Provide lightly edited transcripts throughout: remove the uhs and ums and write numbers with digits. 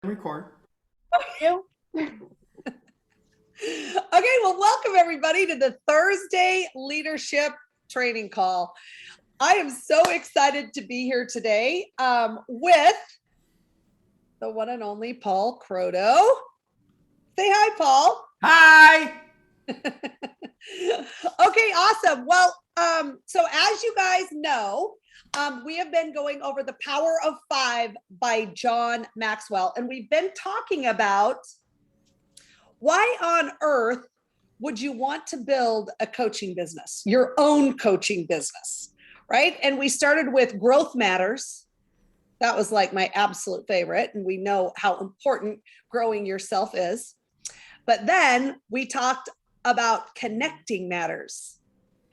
Record. You. Okay, well, welcome everybody to the Thursday Leadership Training Call. I am so excited to be here today with the one and only Paul Croto. Say hi, Paul. Hi. Okay, awesome. Well, so as you guys know, we have been going over The Power of Five by John Maxwell, and we've been talking about why on earth would you want to build a coaching business, your own coaching business, right? And we started with growth matters. That was like my absolute favorite. And we know how important growing yourself is. But then we talked about connecting matters,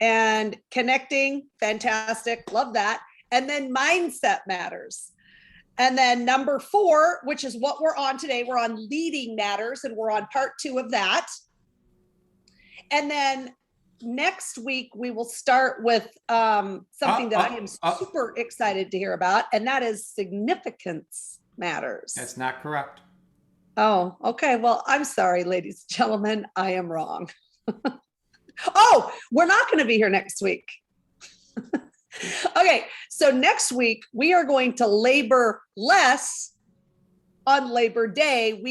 and connecting, fantastic, love that. And then mindset matters. And then number 4, which is what we're on today, we're on leading matters, and we're on part 2 of that. And then next week, we will start with something that I am super excited to hear about, and that is significance matters. That's not correct. Oh, okay. Well, I'm sorry, ladies and gentlemen, I am wrong. Oh, we're not going to be here next week. Okay, so next week we are going to labor less on Labor Day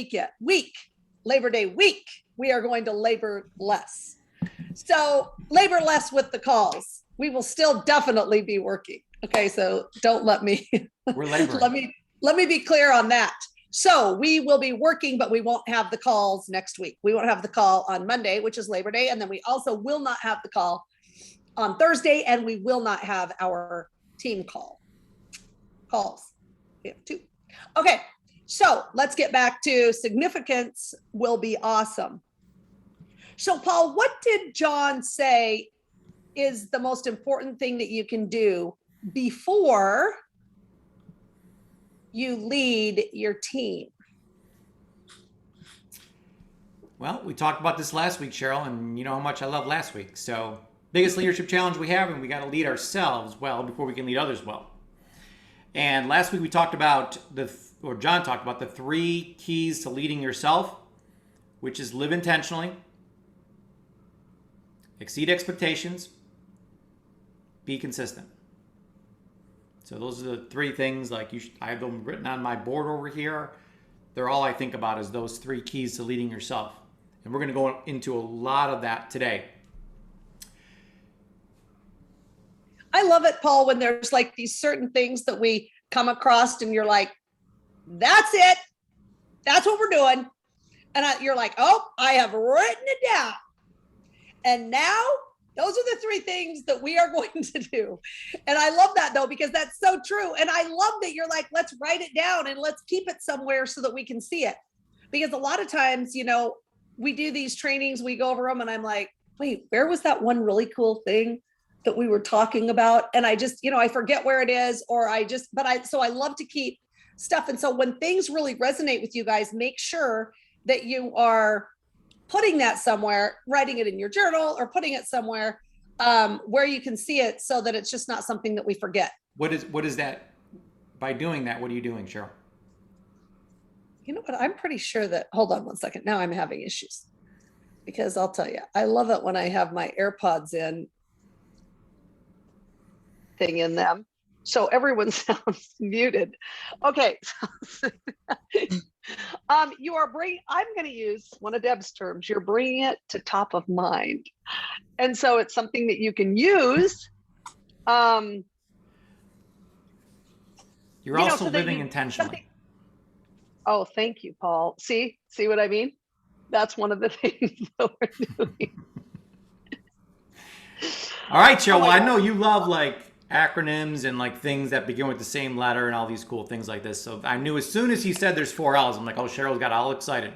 Labor Day week. We are going to labor less. So labor less with the calls. We will still definitely be working. Okay, so don't let me. We're laboring. let me be clear on that. So we will be working, but we won't have the calls next week. We won't have the call on Monday, which is Labor Day, and then we also will not have the call on Thursday, and we will not have our team calls. We have 2. Okay, so let's get back to significance will be awesome. So Paul, what did John say is the most important thing that you can do before you lead your team? Well, we talked about this last week, Cheryl, and you know how much I love last week. So biggest leadership challenge we have, and we got to lead ourselves well before we can lead others well. And last week we talked about John talked about the 3 keys to leading yourself, which is live intentionally, exceed expectations, be consistent. So those are the 3 things. I have them written on my board over here. They're all I think about is those 3 keys to leading yourself. And we're going to go into a lot of that today. I love it, Paul, when there's like these certain things that we come across and you're like, that's it. That's what we're doing. And you're like, oh, I have written it down. And now those are the 3 things that we are going to do. And I love that though, because that's so true. And I love that you're like, let's write it down and let's keep it somewhere so that we can see it. Because a lot of times, we do these trainings, we go over them and I'm like, wait, where was that one really cool thing that we were talking about? And I just, I forget where it is, or so I love to keep stuff. And so when things really resonate with you guys, make sure that you are putting that somewhere, writing it in your journal or putting it somewhere where you can see it so that it's just not something that we forget. What is that? By doing that, what are you doing, Cheryl? You know what? I'm pretty sure that, hold on one second. Now I'm having issues because I'll tell you, I love it when I have my AirPods in thing in them. So everyone sounds muted. Okay. I'm going to use one of Deb's terms. You're bringing it to top of mind. And so it's something that you can use. You're also living intentionally. Oh, thank you, Paul. See what I mean? That's one of the things that we're doing. All right, Cheryl. Well, I know you love acronyms and things that begin with the same letter and all these cool things like this. So I knew as soon as he said there's 4 L's, I'm like, oh, Cheryl's got all excited.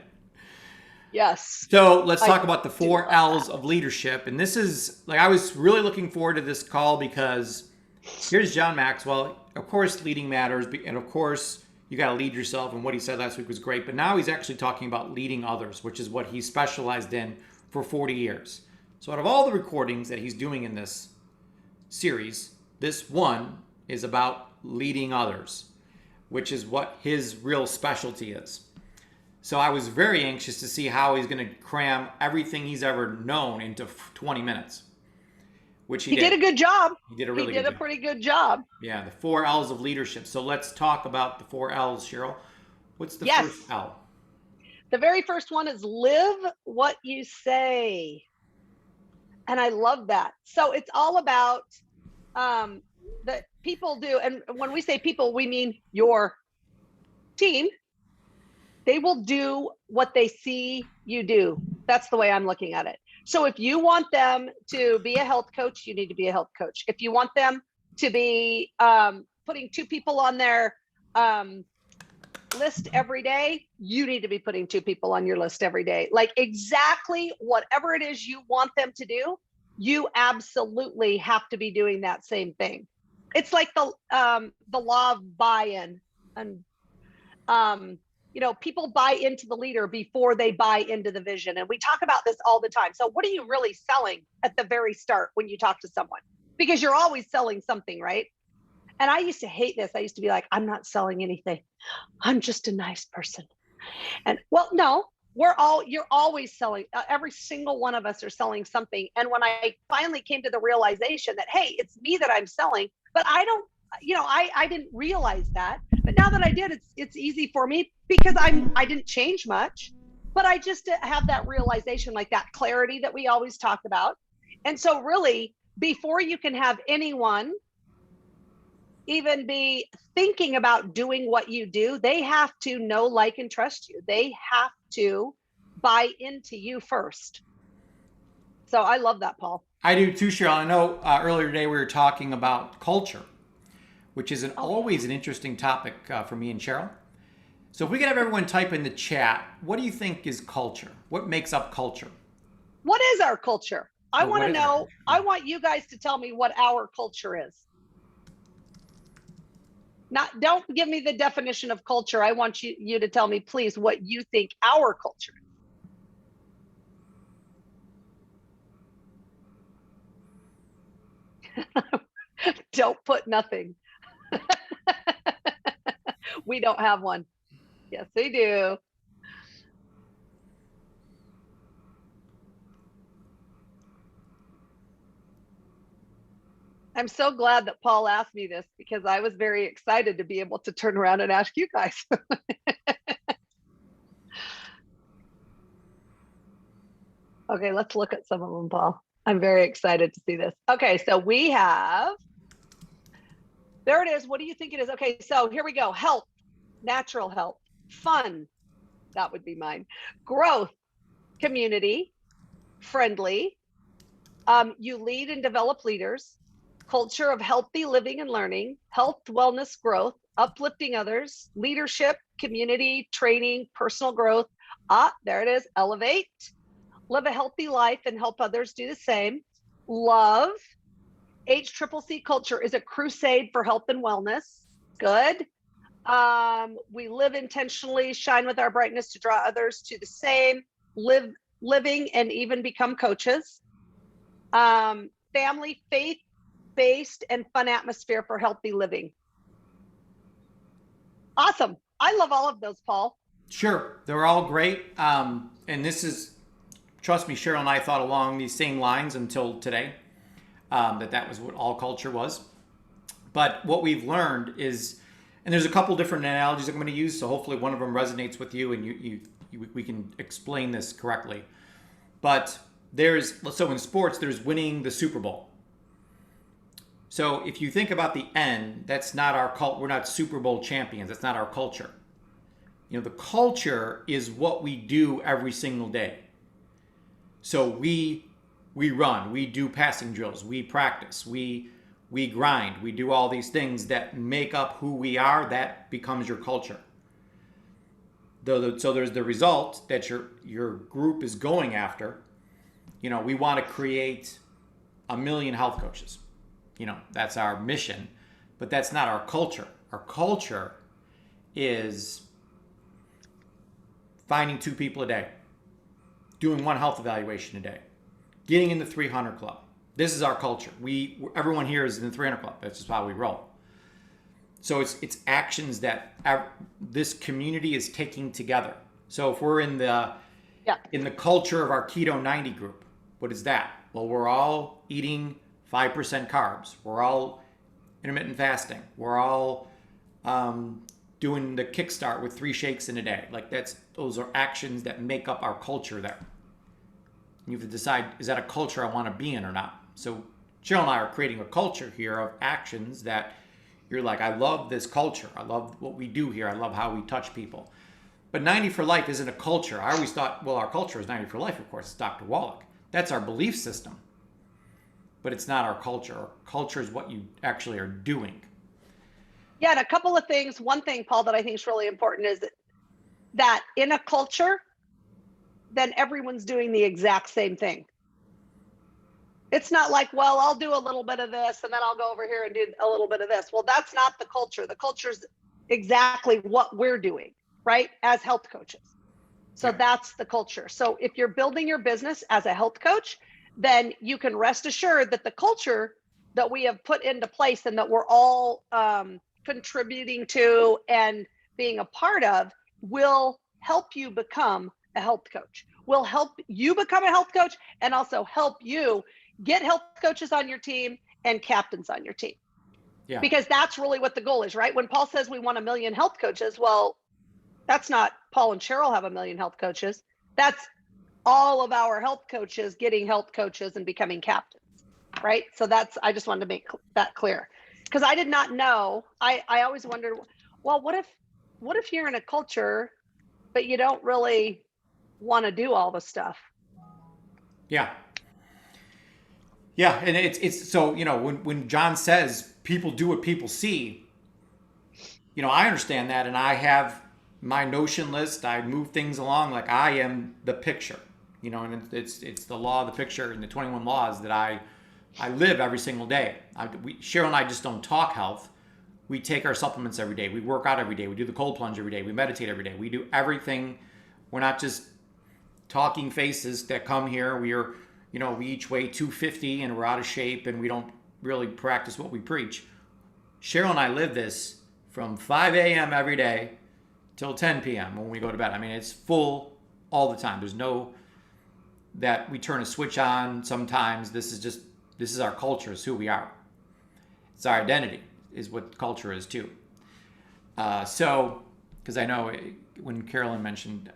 Yes. So let's talk about the 4 L's of leadership. And this is I was really looking forward to this call because here's John Maxwell. Of course, leading matters. And of course, you got to lead yourself. And what he said last week was great. But now he's actually talking about leading others, which is what he specialized in for 40 years. So out of all the recordings that he's doing in this series, this one is about leading others, which is what his real specialty is. So I was very anxious to see how he's going to cram everything he's ever known into 20 minutes, which he He did did. a good job. He did a He really did good a job. pretty good job. Yeah, the 4 L's of leadership. So let's talk about the 4 L's, Cheryl. What's the Yes. first L? The very first one is live what you say. And I love that. So it's all about that people do. And when we say people, we mean your team. They will do what they see you do. That's the way I'm looking at it. So if you want them to be a health coach, you need to be a health coach. If you want them to be putting 2 people on their list every day, you need to be putting 2 people on your list every day. Like exactly whatever it is you want them to do, you absolutely have to be doing that same thing. It's like the law of buy-in, and people buy into the leader before they buy into the vision. And we talk about this all the time. So what are you really selling at the very start when you talk to someone? Because you're always selling something, right? And I used to hate this. I used to be like, I'm not selling anything. I'm just a nice person. And well, no, you're always selling. Every single one of us are selling something. And when I finally came to the realization that, hey, it's me that I'm selling, but I don't, I didn't realize that. But now that I did, it's easy for me because I didn't change much, but I just have that realization, like that clarity that we always talk about. And so really, before you can have anyone even be thinking about doing what you do, they have to know, like, and trust you. They have to buy into you first. So I love that, Paul. I do too, Cheryl. I know earlier today we were talking about culture, which is always an interesting topic for me and Cheryl. So if we could have everyone type in the chat, what do you think is culture? What makes up culture? What is our culture? I want to know. I Our... want you guys to tell me what our culture is. Don't give me the definition of culture. I want you to tell me, please, what you think our culture is. Don't put nothing. We don't have one. Yes, we do. I'm so glad that Paul asked me this because I was very excited to be able to turn around and ask you guys. Okay, let's look at some of them, Paul. I'm very excited to see this. Okay, so we have, there it is. What do you think it is? Okay, so here we go. Health, natural health, fun, that would be mine. Growth, community, friendly. You lead and develop leaders. Culture of healthy living and learning, health, wellness, growth, uplifting others, leadership, community, training, personal growth. There it is. Elevate, live a healthy life and help others do the same. Love, HCCC culture is a crusade for health and wellness. Good. We live intentionally, shine with our brightness to draw others to the same, living and even become coaches. Family, faith-based and fun atmosphere for healthy living. Awesome. I love all of those, Paul. Sure. They're all great. And this is, trust me, Cheryl and I thought along these same lines until today, that was what all culture was. But what we've learned is, and there's a couple different analogies I'm going to use, so hopefully one of them resonates with you and we can explain this correctly. But so in sports, there's winning the Super Bowl. So if you think about the end, that's not our cult. We're not Super Bowl champions. That's not our culture. The culture is what we do every single day. So we run, we do passing drills, we practice, we grind, we do all these things that make up who we are. That becomes your culture. So there's the result that your group is going after. We want to create 1 million health coaches. That's our mission, but that's not our culture. Our culture is finding 2 people a day, doing 1 health evaluation a day, getting in the 300 club. This is our culture. Everyone here is in the 300 club. That's just how we roll. So it's actions that this community is taking together. So if we're Yeah. in the culture of our Keto 90 group, what is that? Well, we're all eating 5% carbs. We're all intermittent fasting. We're all doing the kickstart with 3 shakes in a day. Like those are actions that make up our culture there. You have to decide, is that a culture I want to be in or not? So Cheryl and I are creating a culture here of actions that you're like, I love this culture. I love what we do here. I love how we touch people. But 90 for life isn't a culture. I always thought, well, our culture is 90 for life, of course. It's Dr. Wallach. That's our belief system. But it's not our culture. Our culture is what you actually are doing. Yeah, and a couple of things. One thing, Paul, that I think is really important is that in a culture, then everyone's doing the exact same thing. It's not like, well, I'll do a little bit of this and then I'll go over here and do a little bit of this. Well, that's not the culture. The culture's exactly what we're doing, right? As health coaches. So that's the culture. So if you're building your business as a health coach, then you can rest assured that the culture that we have put into place and that we're all contributing to and being a part of will help you become a health coach, will help you become a health coach, and also help you get health coaches on your team and captains on your team. Yeah. Because that's really what the goal is, right? When Paul says we want 1 million health coaches, well, that's not Paul and Cheryl have 1 million health coaches. That's all of our health coaches getting health coaches and becoming captains, right? So I just wanted to make that clear, because I did not know. I always wondered, well, what if you're in a culture, but you don't really want to do all the stuff? Yeah. Yeah, and it's so, when John says people do what people see, I understand that, and I have my notion list. I move things along like I am the picture, and it's the law of the picture and the 21 laws that I live every single day. Cheryl and I just don't talk health. We take our supplements every day. We work out every day. We do the cold plunge every day. We meditate every day. We do everything. We're not just talking faces that come here. We each weigh 250 and we're out of shape and we don't really practice what we preach. Cheryl and I live this from 5 a.m. every day till 10 p.m. when we go to bed. I mean, it's full all the time. There's no that we turn a switch on sometimes. This is our culture. It's who we are. It's our identity is what culture is too. So, because I know when Caroline mentioned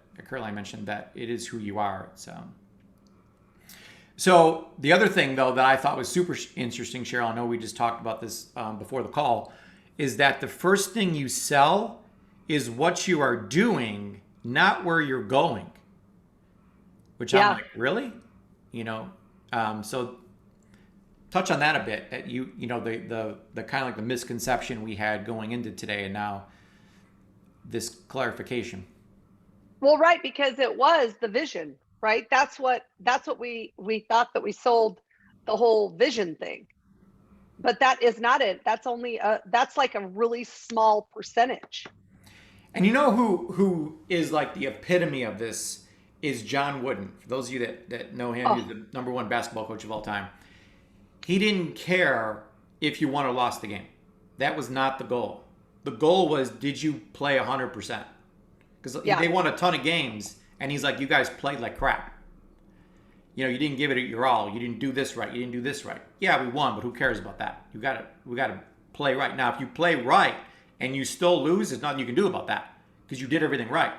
that it is who you are. So the other thing, though, that I thought was super interesting, Cheryl, I know we just talked about this before the call, is that the first thing you sell is what you are doing, not where you're going. Which I'm like, really? So touch on that a bit. That the kind of like the misconception we had going into today, and now this clarification. Well, right, because it was the vision, right? That's what we thought, that we sold the whole vision thing. But that is not it. That's only that's like a really small percentage. And you know who is like the epitome of this is John Wooden. For those of you that know him, he's the #1 basketball coach of all time. He didn't care if you won or lost the game. That was not the goal. The goal was, did you play 100%? Because they won a ton of games, and he's like, you guys played like crap. You didn't give it your all. You didn't do this right. You didn't do this right. Yeah, we won, but who cares about that? We got to play right. Now, if you play right and you still lose, there's nothing you can do about that because you did everything right.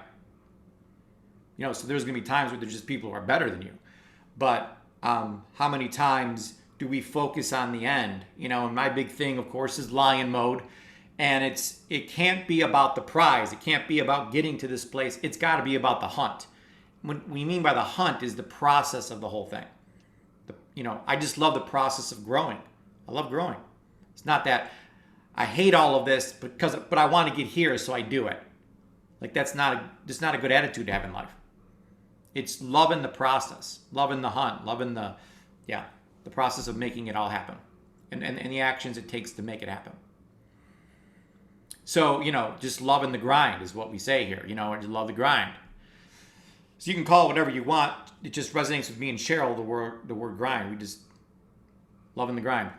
So there's going to be times where there's just people who are better than you. But how many times do we focus on the end? And my big thing, of course, is lion mode. And it can't be about the prize. It can't be about getting to this place. It's got to be about the hunt. What we mean by the hunt is the process of the whole thing. I just love the process of growing. I love growing. It's not that I hate all of this but I want to get here, so I do it. Like that's not a good attitude to have in life. It's loving the process, loving the hunt, loving the process of making it all happen, and the actions it takes to make it happen. So, just loving the grind is what we say here. I just love the grind. So you can call it whatever you want. It just resonates with me and Cheryl, the word grind. We just loving the grind.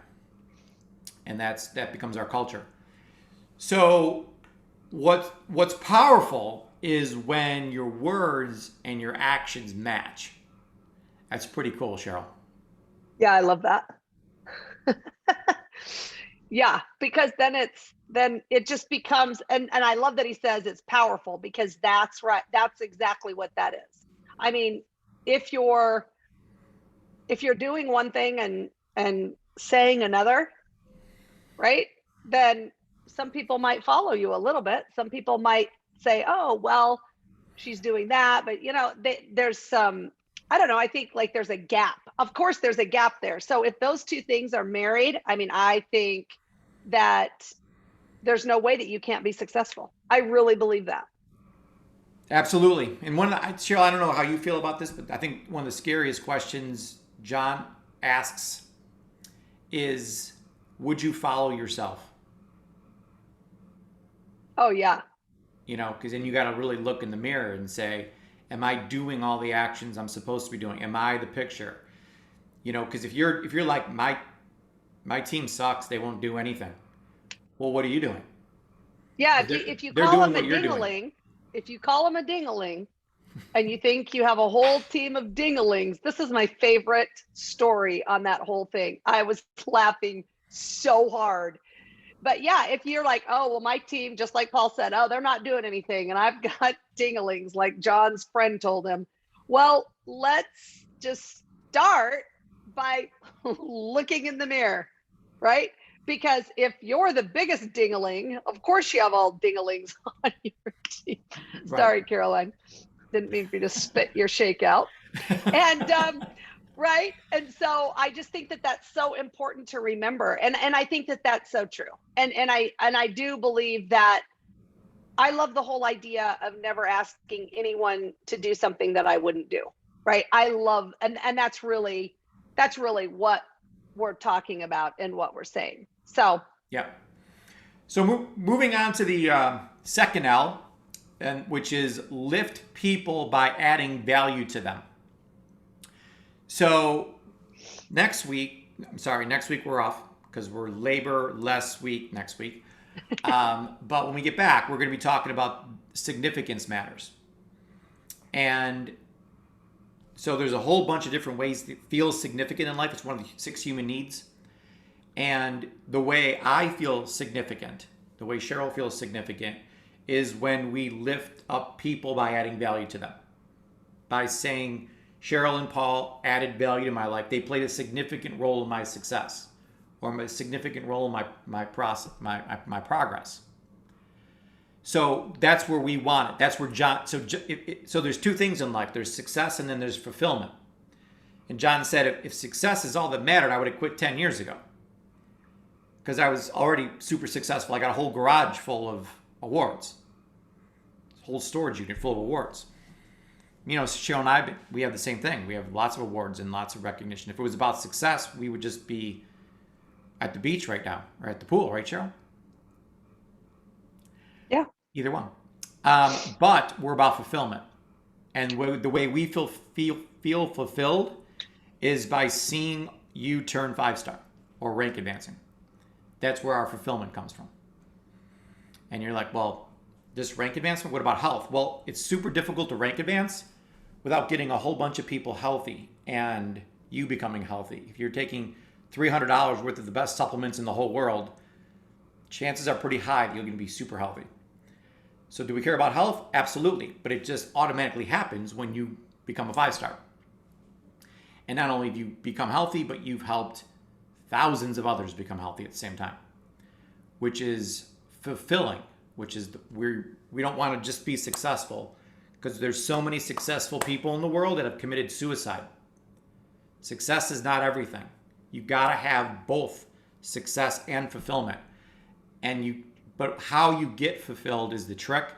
And that becomes our culture. So what's powerful is when your words and your actions match. That's pretty cool, Cheryl. Yeah, I love that. Yeah, because then it just becomes, and I love that he says it's powerful, because that's right. That's exactly what that is. I mean, if you're doing one thing and saying another, right? Then some people might follow you a little bit. Some people might say, "Oh, well, she's doing that," but there's some, I don't know, I think like there's a gap. Of course there's a gap there. So if those two things are married, I mean, I think that there's no way that you can't be successful. I really believe that. Absolutely. And Cheryl, I don't know how you feel about this, but I think one of the scariest questions John asks is, would you follow yourself? Oh yeah. Because then you got to really look in the mirror and say, am I doing all the actions I'm supposed to be doing? Am I the picture? Because if you're like, my team sucks, they won't do anything. Well, what are you doing? Yeah, if you call him a dingaling, if you call him a dingaling and you think you have a whole team of dingalings, this is my favorite story on that whole thing. I was laughing so hard. But yeah, if you're like, oh, well, my team, just like Paul said, oh, they're not doing anything, and I've got dingalings, like John's friend told him. Well, let's just start by looking in the mirror, right? Because if you're the biggest dingaling, of course you have all dingalings on your team. Right. Sorry, Caroline. Didn't mean for you to spit your shake out. And right. And so I just think that that's so important to remember. And I think that that's so true. And I do believe that I love the whole idea of never asking anyone to do something that I wouldn't do. Right. I love, and that's really what we're talking about and what we're saying. So, yeah. So moving on to the second L, which is lift people by adding value to them. So next week we're off because we're labor less week next week. But when we get back, we're going to be talking about significance matters. And so there's a whole bunch of different ways to feel significant in life. It's one of the 6 human needs. And the way I feel significant, the way Cheryl feels significant, is when we lift up people by adding value to them. By saying, Cheryl and Paul added value to my life. They played a significant role in my success, or a significant role in my progress. So that's where we want it. That's where John. So there's 2 things in life. There's success, and then there's fulfillment. And John said, if success is all that mattered, I would have quit 10 years ago, because I was already super successful. I got a whole garage full of awards, a whole storage unit full of awards. Cheryl and I, we have the same thing. We have lots of awards and lots of recognition. If it was about success, we would just be at the beach right now, or at the pool, right, Cheryl? Yeah. Either one. But we're about fulfillment. And the way we feel fulfilled is by seeing you turn 5-star or rank advancing. That's where our fulfillment comes from. And you're like, well, this rank advancement, what about health? Well, it's super difficult to rank advance without getting a whole bunch of people healthy and you becoming healthy. If you're taking $300 worth of the best supplements in the whole world, chances are pretty high that you're going to be super healthy. So do we care about health? Absolutely. But it just automatically happens when you become a 5-star. And not only have you become healthy, but you've helped thousands of others become healthy at the same time, which is fulfilling, which is we don't want to just be successful, because there's so many successful people in the world that have committed suicide. Success is not everything. You got to have both success and fulfillment. But how you get fulfilled is the trick.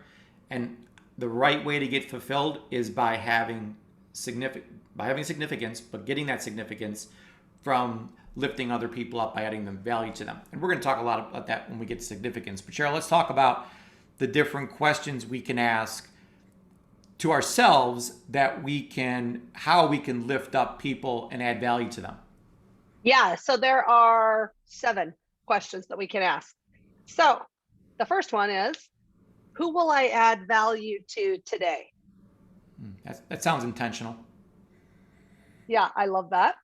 And the right way to get fulfilled is by having significance, but getting that significance from lifting other people up by adding them value to them. And we're going to talk a lot about that when we get to significance. But Cheryl, let's talk about the different questions we can ask to ourselves how we can lift up people and add value to them. Yeah, so there are 7 questions that we can ask. So the first one is, Who will I add value to today? That sounds intentional. Yeah, I love that.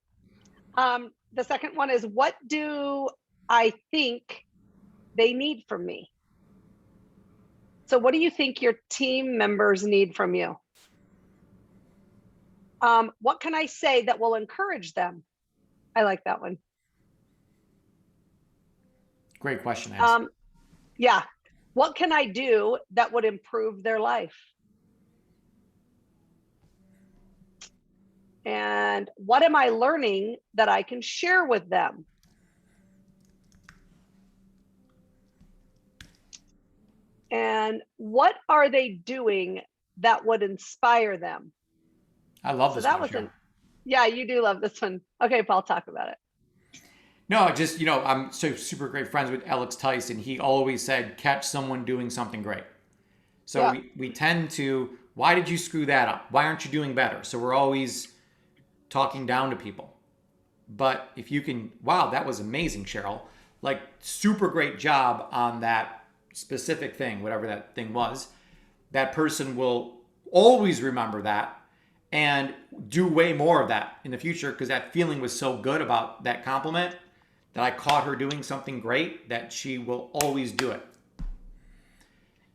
The second one is, what do I think they need from me? So what do you think your team members need from you? What can I say that will encourage them? I like that one. Great question, asked. Yeah. What can I do that would improve their life? And what am I learning that I can share with them? And what are they doing that would inspire them? I love So this that one, was Cheryl. yeah, you do love this one. Okay, Paul, talk about it. No, just, I'm so super great friends with Alex Tyson. He always said, catch someone doing something great. So Yeah. we tend to, why did you screw that up? Why aren't you doing better? So we're always talking down to people. But if you can, wow, that was amazing, Cheryl. Like, super great job on that specific thing, whatever that thing was. That person will always remember that and do way more of that in the future because that feeling was so good about that compliment that I caught her doing something great that she will always do it.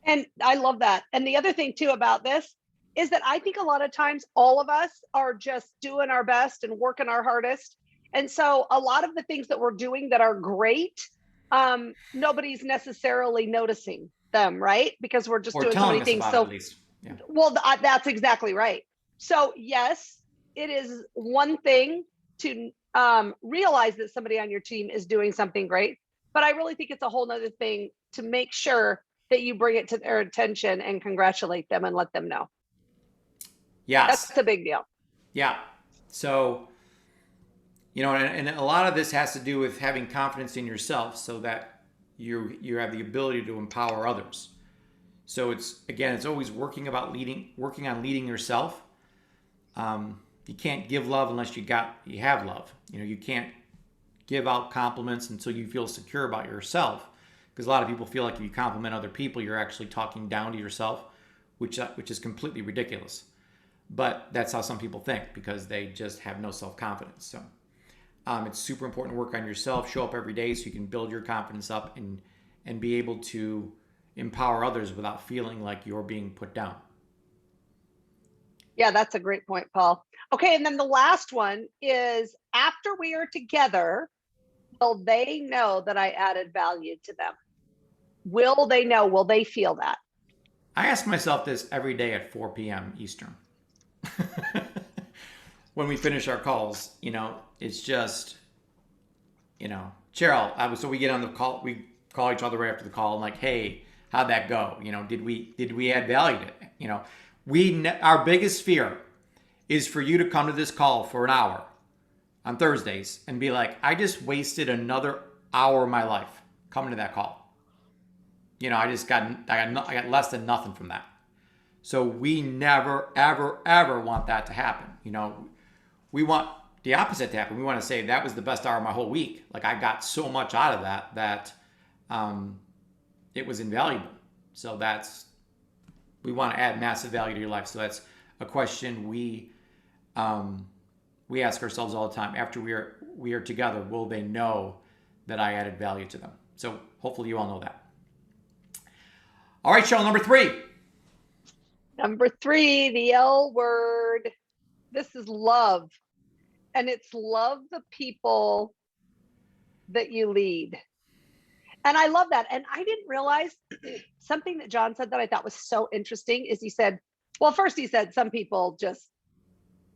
And I love that. And the other thing too about this is that I think a lot of times all of us are just doing our best and working our hardest. And so a lot of the things that we're doing that are great, nobody's necessarily noticing them, right? Because we're just Or doing so telling many us things. about it at So, least. Yeah. well, that's exactly right. So yes, it is one thing to realize that somebody on your team is doing something great, but I really think it's a whole nother thing to make sure that you bring it to their attention and congratulate them and let them know. Yes. That's a big deal. Yeah. So, and a lot of this has to do with having confidence in yourself so that you have the ability to empower others. So it's always working on leading yourself. You can't give love unless you have love. You can't give out compliments until you feel secure about yourself. Because a lot of people feel like if you compliment other people, you're actually talking down to yourself, which is completely ridiculous. But that's how some people think because they just have no self-confidence. So it's super important to work on yourself, show up every day so you can build your confidence up and be able to empower others without feeling like you're being put down. Yeah, that's a great point, Paul. Okay, and then the last one is, after we are together, will they know that I added value to them? Will they know? Will they feel that? I ask myself this every day at 4 p.m. Eastern. When we finish our calls, it's just, Cheryl, so we get on the call, we call each other right after the call and like, hey, how'd that go? Did we add value to it? Our biggest fear is for you to come to this call for an hour on Thursdays and be like, I just wasted another hour of my life coming to that call. I got less than nothing from that. So we never, ever, ever want that to happen. We want the opposite to happen. We want to say that was the best hour of my whole week. Like I got so much out of that it was invaluable. So we want to add massive value to your life. So that's a question we ask ourselves all the time. After we are together, will they know that I added value to them? So hopefully you all know that. All right, Cheryl, number 3. Number 3, the L word. This is love. And it's love the people that you lead. And I love that. And I didn't realize something that John said that I thought was so interesting is he said, well, first he said some people just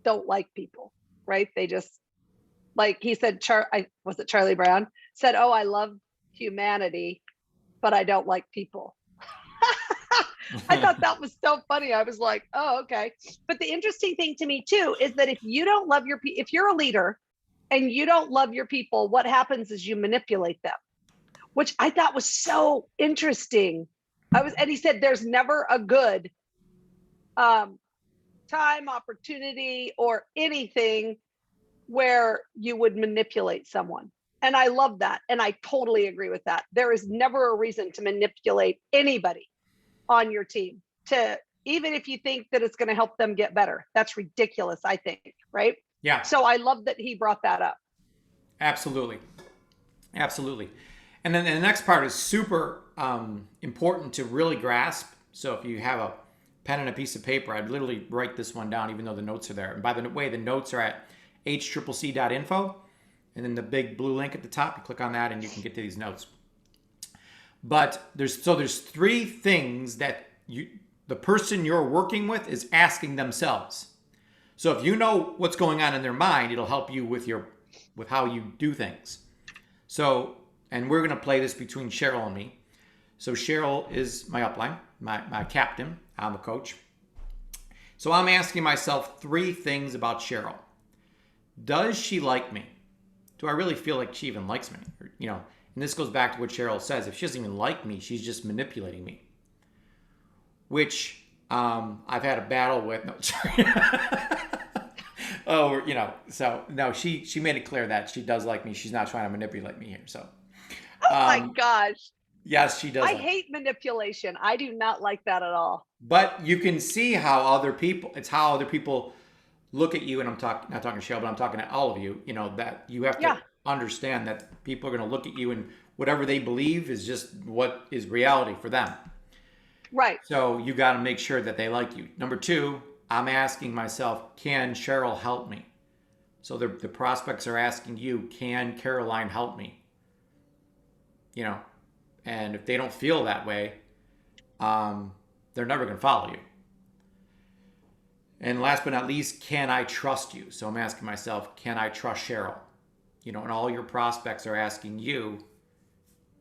don't like people, right? They just, like he said, was it Charlie Brown said, oh, I love humanity, but I don't like people. I thought that was so funny. I was like, oh, okay. But the interesting thing to me too is that if you don't love if you're a leader and you don't love your people, what happens is you manipulate them, which I thought was so interesting. And he said, there's never a good time, opportunity, or anything where you would manipulate someone. And I love that. And I totally agree with that. There is never a reason to manipulate anybody. on your team to, even if you think that it's going to help them get better. That's ridiculous, I think, right? Yeah, So I love that he brought that up. absolutely. Absolutely. And then the next part is super important to really grasp. So if you have a pen and a piece of paper, I'd literally write this one down, even though the notes are there. And by the way, the notes are at hccc.info. And then the big blue link at the top, you click on that and you can get to these notes. But there's three things that the person you're working with is asking themselves. So if you know what's going on in their mind, it'll help you with how you do things. So, and we're going to play this between Cheryl and me. So Cheryl is my upline, my captain. I'm a coach. So I'm asking myself three things about Cheryl. Does she like me? Do I really feel like she even likes me? And this goes back to what Cheryl says. If she doesn't even like me, she's just manipulating me. Which I've had a battle with. No, sorry. So no, she made it clear that she does like me. She's not trying to manipulate me here. So. Oh my gosh. Yes, she does. I hate manipulation. I do not like that at all. But you can see how other people look at you, and not talking to Cheryl, but I'm talking to all of you, that you have to understand that people are going to look at you and whatever they believe is just what is reality for them. Right. So you got to make sure that they like you. Number two, I'm asking myself, can Cheryl help me? So the prospects are asking you, can Caroline help me? And if they don't feel that way, they're never going to follow you. And last but not least, can I trust you? So I'm asking myself, can I trust Cheryl? And all your prospects are asking you,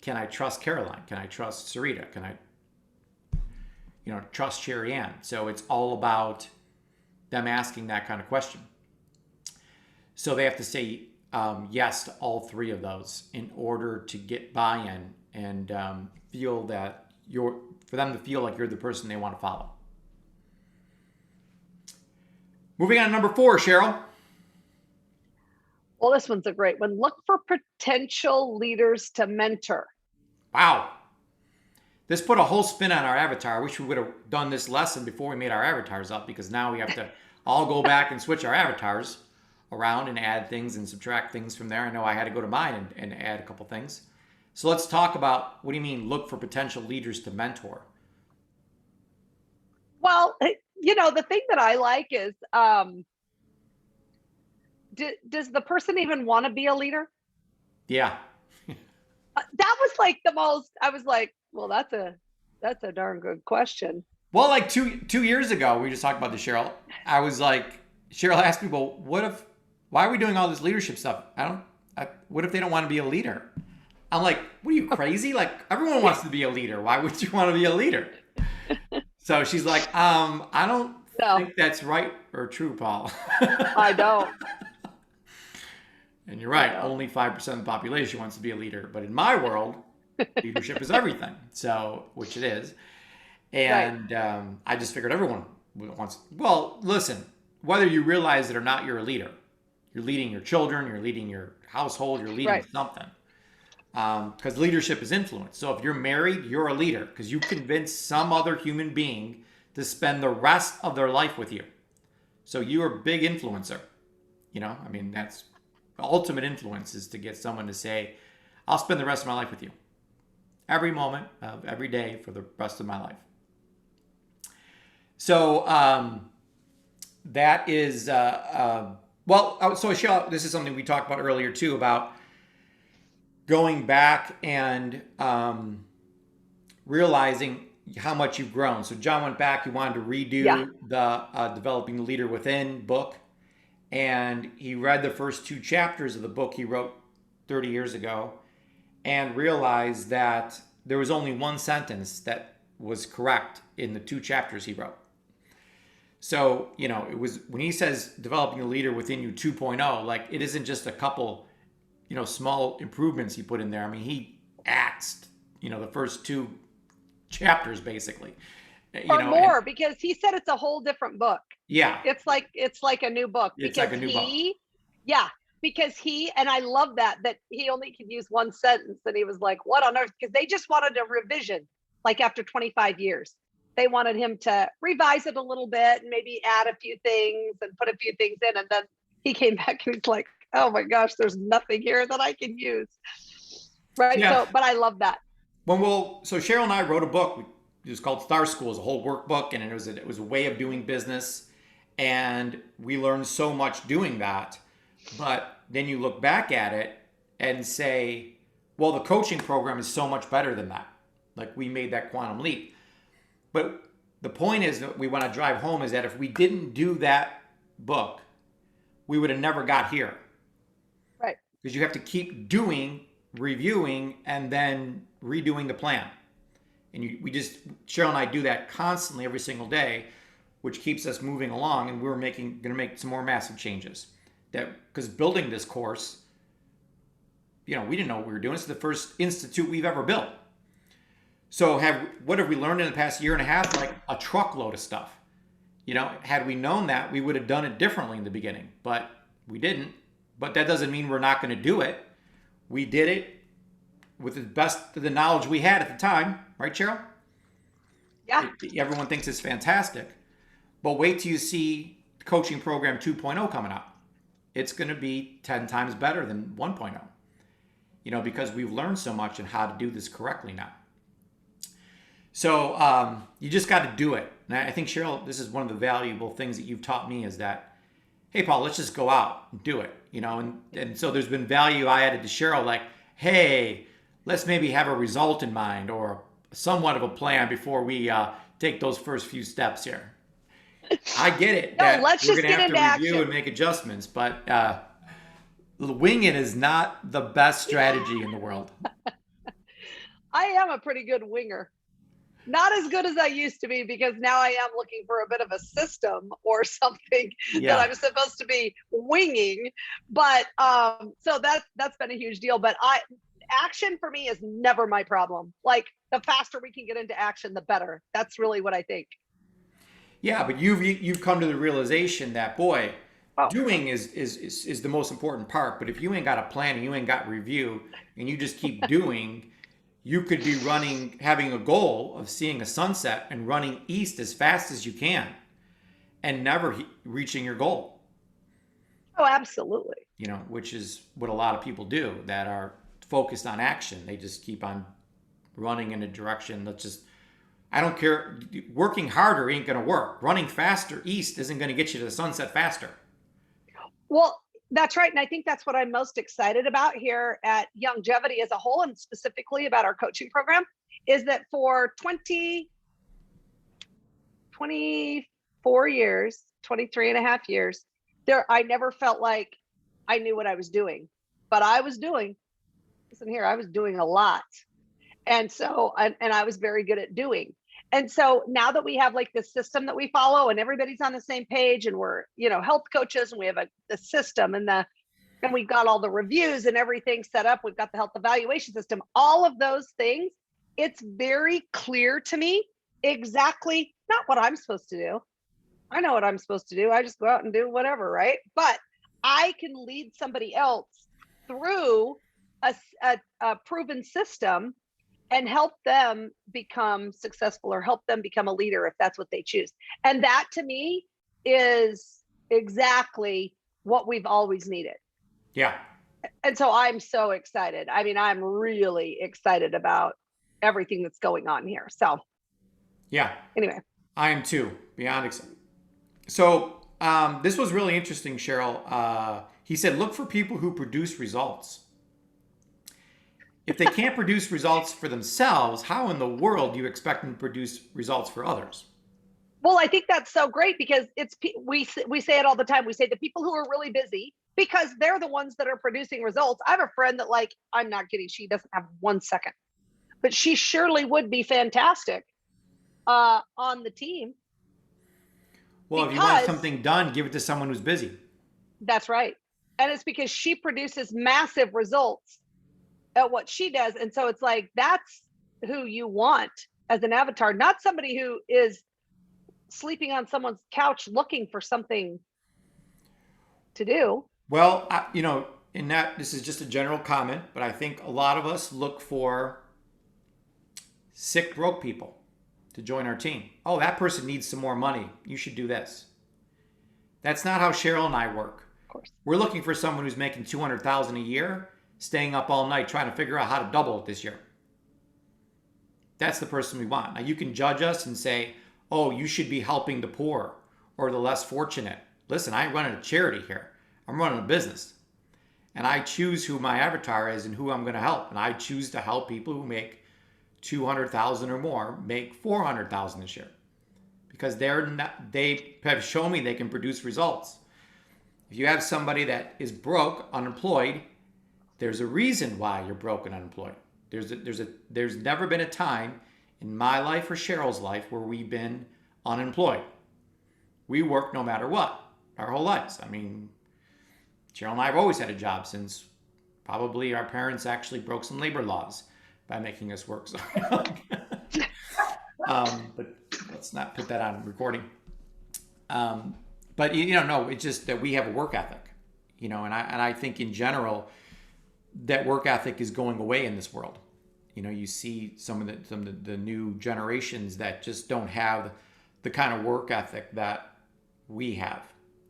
can I trust Caroline? Can I trust Sarita? Can I, trust Sherry Ann? So it's all about them asking that kind of question. So they have to say yes to all three of those in order to get buy-in and feel that for them to feel like you're the person they want to follow. Moving on to number 4, Cheryl. Well, this one's a great one. Look for potential leaders to mentor. Wow. This put a whole spin on our avatar. I wish we would have done this lesson before we made our avatars up, because now we have to all go back and switch our avatars around and add things and subtract things from there. I know I had to go to mine and add a couple things. So let's talk about, what do you mean look for potential leaders to mentor? Well, the thing that I like is, does the person even want to be a leader? Yeah. That was like the most, I was like, well, that's a darn good question. Well, like two years ago, we just talked about this, Cheryl. I was like, Cheryl asked me, well, why are we doing all this leadership stuff? What if they don't want to be a leader? I'm like, what are you, crazy? Like, everyone wants to be a leader. Why would you want to be a leader? So she's like, I don't think that's right or true, Paul. I don't. And you're right. Only 5% of the population wants to be a leader. But in my world, leadership is everything. So, which it is. And I just figured everyone wants. Well, listen, whether you realize it or not, you're a leader. You're leading your children. You're leading your household. You're leading something. Because leadership is influence. So if you're married, you're a leader because you convince some other human being to spend the rest of their life with you. So you're a big influencer. That's the ultimate influence, is to get someone to say, I'll spend the rest of my life with you. Every moment of every day for the rest of my life. So that is, so Cheryl, this is something we talked about earlier too, about going back and realizing how much you've grown. So John went back, he wanted to redo the Developing the Leader Within book. And he read the first 2 chapters of the book he wrote 30 years ago and realized that there was only one sentence that was correct in the 2 chapters he wrote. So, it was, when he says developing a leader within you 2.0, like, it isn't just a couple, small improvements he put in there. I mean, he axed, the first 2 chapters basically. More, because he said it's a whole different book. Yeah. It's like a new book. It's like a new book. Yeah. Because and I love that he only could use one sentence, and he was like, what on earth? Because they just wanted a revision, like after 25 years. they wanted him to revise it a little bit and maybe add a few things and put a few things in. And then he came back and he's like, oh my gosh, there's nothing here that I can use. Right. Yeah. So, but I love that. So Cheryl and I wrote a book. It was called Star School. It was a whole workbook, and it was a way of doing business. And we learned so much doing that. But then you look back at it and say, well, the coaching program is so much better than that. Like, we made that quantum leap. But the point is that we want to drive home is that if we didn't do that book, we would have never got here. Right. Because you have to keep doing, reviewing, and then redoing the plan. And Cheryl and I do that constantly every single day, which keeps us moving along. And we're going to make some more massive changes. Because building this course, we didn't know what we were doing. It's the first institute we've ever built. So what have we learned in the past year and a half? Like a truckload of stuff. Had we known that, we would have done it differently in the beginning, but we didn't. But that doesn't mean we're not going to do it. We did it with the best of the knowledge we had at the time. Right, Cheryl? Yeah. Everyone thinks it's fantastic. But wait till you see Coaching Program 2.0 coming out. It's going to be 10 times better than 1.0. Because we've learned so much and how to do this correctly now. So you just got to do it. And I think, Cheryl, this is one of the valuable things that you've taught me is that, hey, Paul, let's just go out and do it. And so there's been value I added to Cheryl, like, hey, let's maybe have a result in mind or somewhat of a plan before we take those first few steps here. I get it. No, let's just get into have to review action and make adjustments, but wing it is not the best strategy in the world. I am a pretty good winger. Not as good as I used to be because now I am looking for a bit of a system or something that I'm supposed to be winging. But so that's been a huge deal. But action for me is never my problem. Like the faster we can get into action, the better. That's really what I think. Yeah, but you've come to the realization that, boy, doing is the most important part. But if you ain't got a plan and you ain't got review and you just keep doing, you could be having a goal of seeing a sunset and running east as fast as you can and never reaching your goal. Oh, absolutely. Which is what a lot of people do that are focused on action. They just keep on running in a direction I don't care. Working harder ain't going to work. Running faster east isn't going to get you to the sunset faster. Well, that's right. And I think that's what I'm most excited about here at Youngevity as a whole, and specifically about our coaching program, is that for 24 years, 23 and a half years, I never felt like I knew what I was doing, but I was doing a lot. And so, and I was very good at doing. And so now that we have like this system that we follow and everybody's on the same page and we're, health coaches and we have the system and we've got all the reviews and everything set up. We've got the health evaluation system, all of those things. It's very clear to me exactly not what I'm supposed to do. I know what I'm supposed to do. I just go out and do whatever, right? But I can lead somebody else through a proven system and help them become successful or help them become a leader if that's what they choose. And that to me is exactly what we've always needed. Yeah. And so I'm so excited. I mean, I'm really excited about everything that's going on here. So yeah. Anyway. I am too, beyond excited. So this was really interesting, Cheryl. He said, look for people who produce results. If they can't produce results for themselves, how in the world do you expect them to produce results for others? Well, I think that's so great because we say it all the time. We say the people who are really busy because they're the ones that are producing results. I have a friend that, like, I'm not kidding, she doesn't have 1 second, but she surely would be fantastic on the team. Well, if you want something done, give it to someone who's busy. That's right. And it's because she produces massive results at what she does. And so it's like, that's who you want as an avatar, not somebody who is sleeping on someone's couch looking for something to do. Well, in that, this is just a general comment, but I think a lot of us look for sick, broke people to join our team. Oh, that person needs some more money. You should do this. That's not how Cheryl and I work. Of course. We're looking for someone who's making $200,000 a year, staying up all night trying to figure out how to double it this year. That's the person we want. Now you can judge us and say, oh, you should be helping the poor or the less fortunate. Listen, I ain't running a charity here. I'm running a business. And I choose who my avatar is and who I'm going to help. And I choose to help people who make $200,000 or more make $400,000 this year. Because they have shown me they can produce results. If you have somebody that is broke, unemployed, there's a reason why you're broke and unemployed. There's never been a time in my life or Cheryl's life where we've been unemployed. We work no matter what, our whole lives. I mean, Cheryl and I have always had a job since probably our parents actually broke some labor laws by making us work. So, but let's not put that on recording. But no, it's just that we have a work ethic, and I think in general that work ethic is going away in this world. You see some of the new generations that just don't have the kind of work ethic that we have.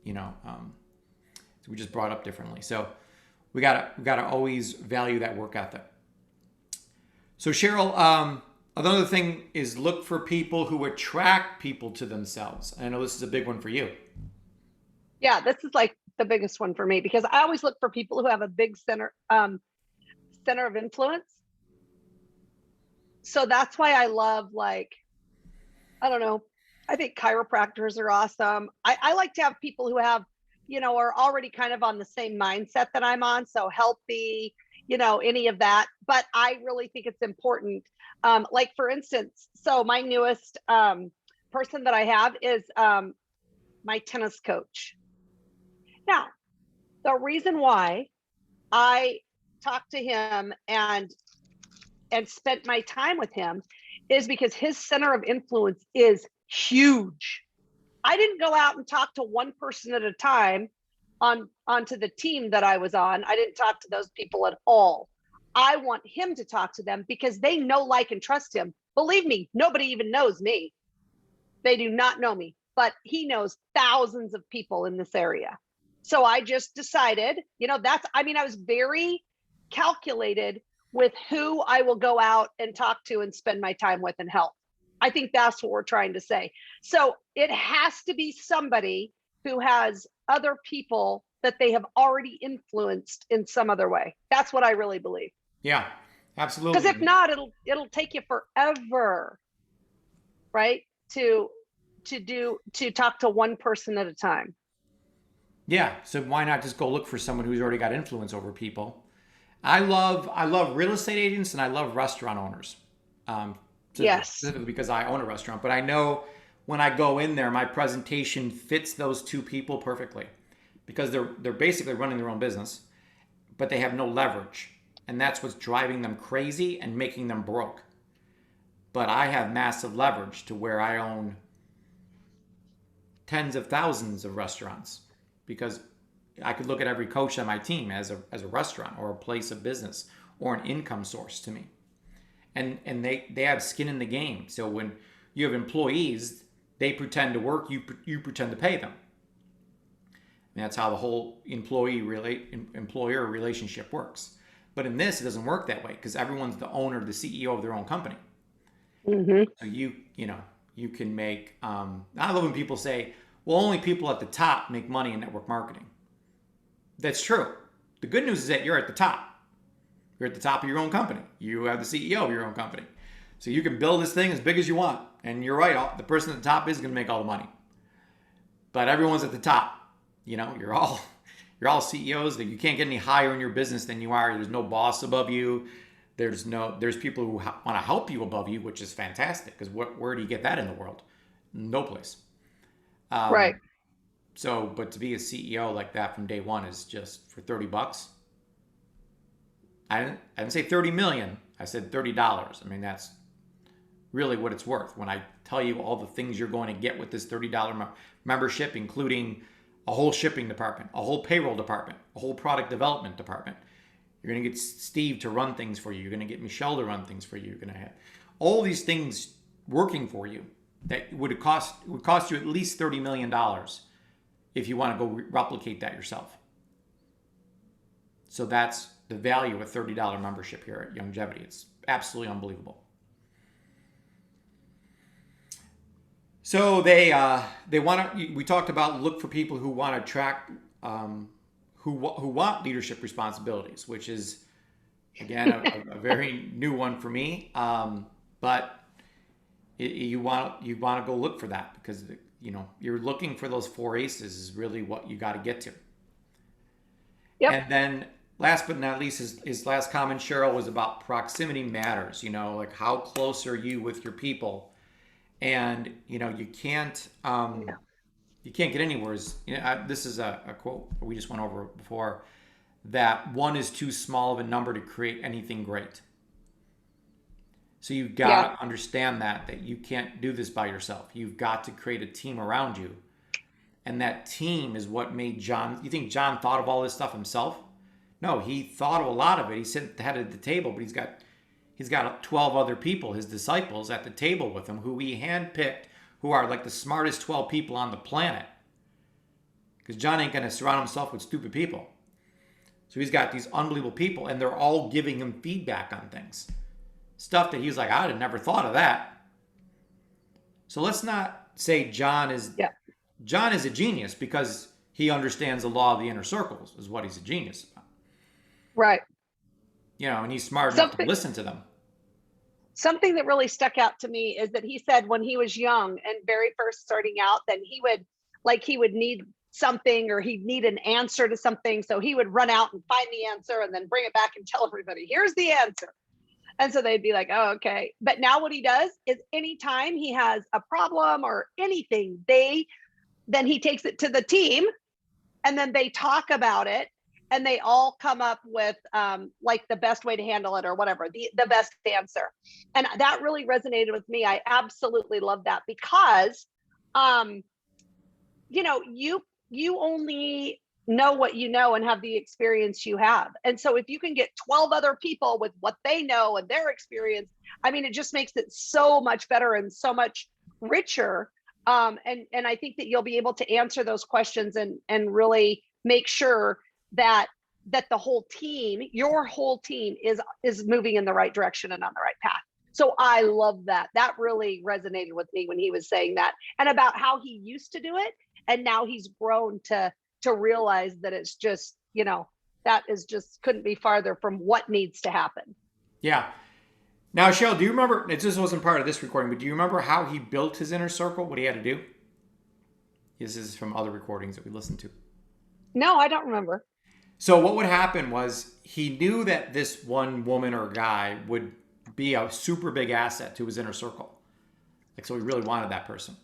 So we just brought up differently. So we gotta always value that work ethic. So Cheryl, another thing is look for people who attract people to themselves. I know this is a big one for you. Yeah, this is like the biggest one for me because I always look for people who have a big center of influence. So that's why I love, like, I don't know, I think chiropractors are awesome. I like to have people who have, are already kind of on the same mindset that I'm on. So healthy, any of that. But I really think it's important. Like for instance, so my newest person that I have is my tennis coach. Now, the reason why I talked to him and spent my time with him is because his center of influence is huge. I didn't go out and talk to one person at a time onto the team that I was on. I didn't talk to those people at all. I want him to talk to them because they know, like, and trust him. Believe me, nobody even knows me. They do not know me, but he knows thousands of people in this area. So I just decided, I was very calculated with who I will go out and talk to and spend my time with and help. I think that's what we're trying to say. So it has to be somebody who has other people that they have already influenced in some other way. That's what I really believe. Yeah, absolutely. Because if not, it'll take you forever, right? To talk to one person at a time. Yeah, so why not just go look for someone who's already got influence over people? I love real estate agents and I love restaurant owners. Yes. Specifically because I own a restaurant, but I know when I go in there, my presentation fits those two people perfectly because they're basically running their own business, but they have no leverage. And that's what's driving them crazy and making them broke. But I have massive leverage to where I own tens of thousands of restaurants because I could look at every coach on my team as a restaurant or a place of business or an income source to me. And they have skin in the game. So when you have employees, they pretend to work, you pretend to pay them. And that's how the whole employer relationship works. But in this, it doesn't work that way because everyone's the owner, the CEO of their own company. Mm-hmm. So you can make. I love when people say, "Well, only people at the top make money in network marketing." That's true. The good news is that you're at the top. You're at the top of your own company. You have the CEO of your own company. So you can build this thing as big as you want. And you're right, the person at the top is going to make all the money. But everyone's at the top. You're all CEOs. That you can't get any higher in your business than you are. There's no boss above you. There's people who want to help you above you, which is fantastic. Because where do you get that in the world? No place. Right. So, but to be a CEO like that from day one is just for $30. I didn't say 30 million. I said $30. I mean, that's really what it's worth. When I tell you all the things you're going to get with this $30 membership, including a whole shipping department, a whole payroll department, a whole product development department. You're going to get Steve to run things for you. You're going to get Michelle to run things for you. You're going to have all these things working for you that would cost you at least $30 million if you want to go replicate that yourself. So that's the value of a $30 membership here at Youngevity. It's absolutely unbelievable. So they want to. We talked about look for people who want to attract, who want leadership responsibilities, which is again a very new one for me. But you want to go look for that because you're looking for those 4 aces is really what you got to get to. Yep. And then last but not least, his last comment, Cheryl, was about proximity matters. Like how close are you with your people? And you can't get anywhere. This is a quote we just went over before, that one is too small of a number to create anything great. So you've got to understand that you can't do this by yourself. You've got to create a team around you, and that team is what made John. You think John thought of all this stuff himself? No, he thought of a lot of it. He sat at the head of the table, but he's got 12 other people, his disciples, at the table with him, who he handpicked, who are like the smartest 12 people on the planet. Because John ain't going to surround himself with stupid people. So he's got these unbelievable people, and they're all giving him feedback on things. Stuff that he's like, I'd have never thought of that. So let's not say John is a genius because he understands the law of the inner circles, is what he's a genius about. Right. And he's smart enough to listen to them. Something that really stuck out to me is that he said when he was young and very first starting out, then he would need something or he'd need an answer to something. So he would run out and find the answer and then bring it back and tell everybody, here's the answer. And so they'd be like, oh, okay. But now what he does is anytime he has a problem or anything, then he takes it to the team and then they talk about it. And they all come up with like the best way to handle it or whatever, the best answer. And that really resonated with me. I absolutely love that because, you only know what you know and have the experience you have. And so if you can get 12 other people with what they know and their experience, it just makes it so much better and so much richer. And I think that you'll be able to answer those questions and really make sure that the whole team, your whole team is moving in the right direction and on the right path. So I love that. That really resonated with me when he was saying that and about how he used to do it. And now he's grown to realize that it's just, that is just couldn't be farther from what needs to happen. Yeah. Now, Cheryl, do you remember, this wasn't part of this recording, but do you remember how he built his inner circle, what he had to do? This is from other recordings that we listened to. No, I don't remember. So what would happen was he knew that this one woman or guy would be a super big asset to his inner circle. So he really wanted that person.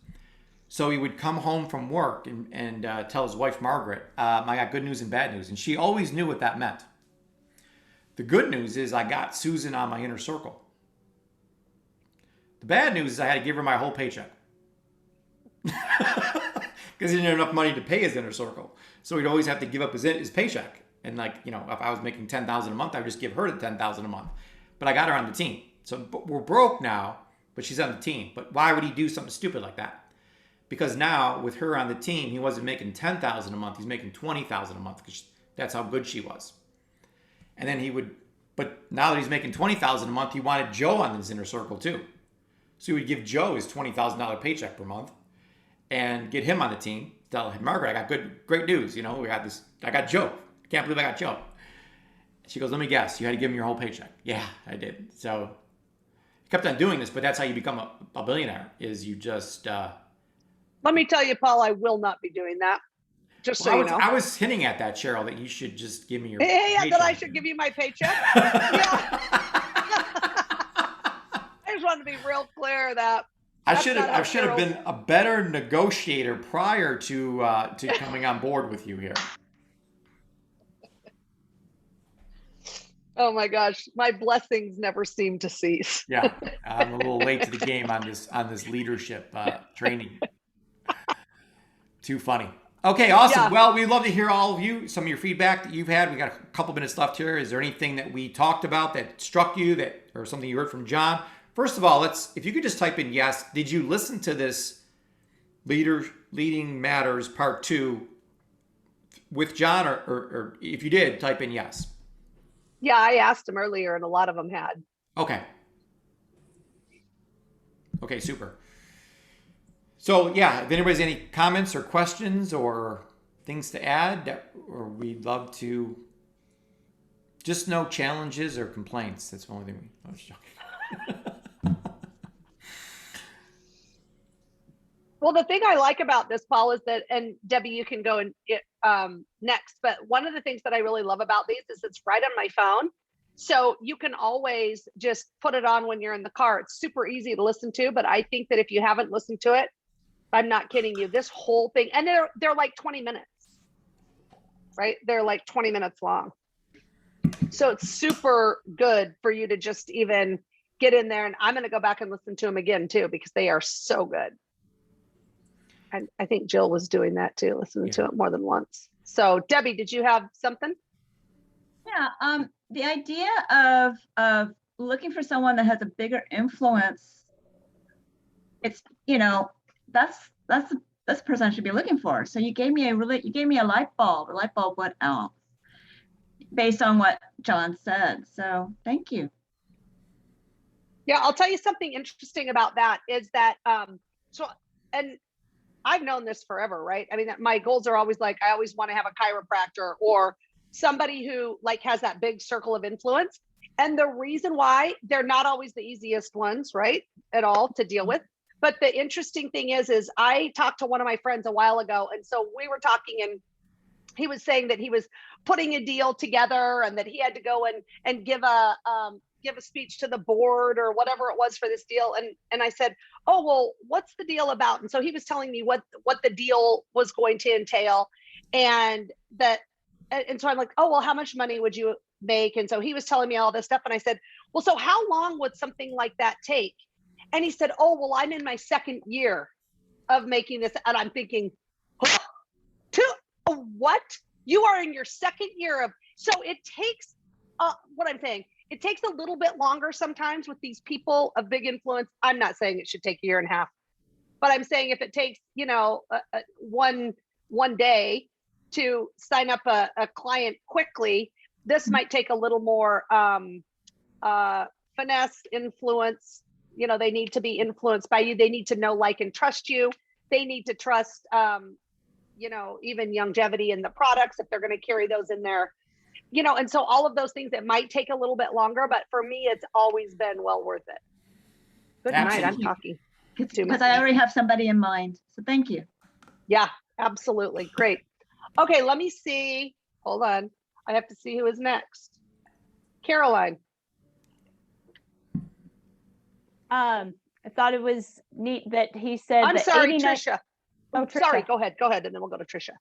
So he would come home from work and tell his wife, Margaret, I got good news and bad news. And she always knew what that meant. The good news is I got Susan on my inner circle. The bad news is I had to give her my whole paycheck. Because he didn't have enough money to pay his inner circle. So he'd always have to give up his paycheck. And if I was making $10,000 a month, I would just give her the $10,000 a month. But I got her on the team. So we're broke now, but she's on the team. But why would he do something stupid like that? Because now with her on the team, he wasn't making $10,000 a month. He's making $20,000 a month because that's how good she was. And then but now that he's making $20,000 a month, he wanted Joe on his inner circle too. So he would give Joe his $20,000 paycheck per month and get him on the team. Tell him, Margaret, I got great news. We got this. I got Joe. I can't believe I got Joe. She goes, let me guess. You had to give him your whole paycheck. Yeah, I did. So he kept on doing this, but that's how you become a billionaire is you just... Let me tell you, Paul, I will not be doing that. Just so you know. I was hinting at that, Cheryl, that you should just give me your paycheck. That I should give you my paycheck? Yeah. I just wanted to be real clear that I should have been a better negotiator prior to coming on board with you here. Oh my gosh, my blessings never seem to cease. Yeah, I'm a little late to the game on this leadership training. Too funny. Okay, awesome. Yeah. Well, we'd love to hear all of you, some of your feedback that you've had. We got a couple minutes left here. Is there anything that we talked about that struck you or something you heard from John first of all, if you could just type in yes. Did you listen to this Leading Matters Part 2 with John, or if you did, type in yes. Yeah, I asked him earlier and a lot of them had. Okay. Okay, super. So yeah, if anybody's any comments or questions or things to add, or we'd love to, just no challenges or complaints. That's the only thing I was joking. Well, the thing I like about this, Paul, is that, and Debbie, you can go next, but one of the things that I really love about these is it's right on my phone. So you can always just put it on when you're in the car. It's super easy to listen to, but I think that if you haven't listened to it, I'm not kidding you, this whole thing, and they're like 20 minutes, right? They're like 20 minutes long. So it's super good for you to just even get in there, and I'm going to go back and listen to them again too, because they are so good. And I think Jill was doing that too, listening to it more than once. So Debbie, did you have something? Yeah, the idea of looking for someone that has a bigger influence, it's, that's the person I should be looking for. So you gave me a light bulb. A light bulb went out based on what John said. So thank you. Yeah, I'll tell you something interesting about that is that and I've known this forever, right? I mean, my goals are always like, I always want to have a chiropractor or somebody who like has that big circle of influence. And the reason why, they're not always the easiest ones, right, at all to deal with. But the interesting thing is I talked to one of my friends a while ago, and so we were talking, and he was saying that he was putting a deal together and that he had to go and give a speech to the board or whatever it was for this deal. And I said, oh, well, what's the deal about? And so he was telling me what the deal was going to entail. And so I'm like, oh, well, how much money would you make? And so he was telling me all this stuff. And I said, well, so how long would something like that take? And he said, oh, well, I'm in my second year of making this. And I'm thinking, what? You are in your second year of, so it takes, what I'm saying, it takes a little bit longer sometimes with these people of big influence. I'm not saying it should take a year and a half, but I'm saying if it takes, one day to sign up a client quickly, this might take a little more finesse, influence. They need to be influenced by you. They need to know, like, and trust you. They need to trust, even Youngevity and the products, if they're going to carry those in there. And so all of those things, it might take a little bit longer, but for me, it's always been well worth it. Good night. I'm talking. Because I already have somebody in mind. So thank you. Yeah, absolutely. Great. Okay, let me see. Hold on. I have to see who is next. Caroline. I thought it was neat that he said I'm that sorry, 89 Trisha. Oh, Trisha. Sorry, go ahead, and then we'll go to Trisha.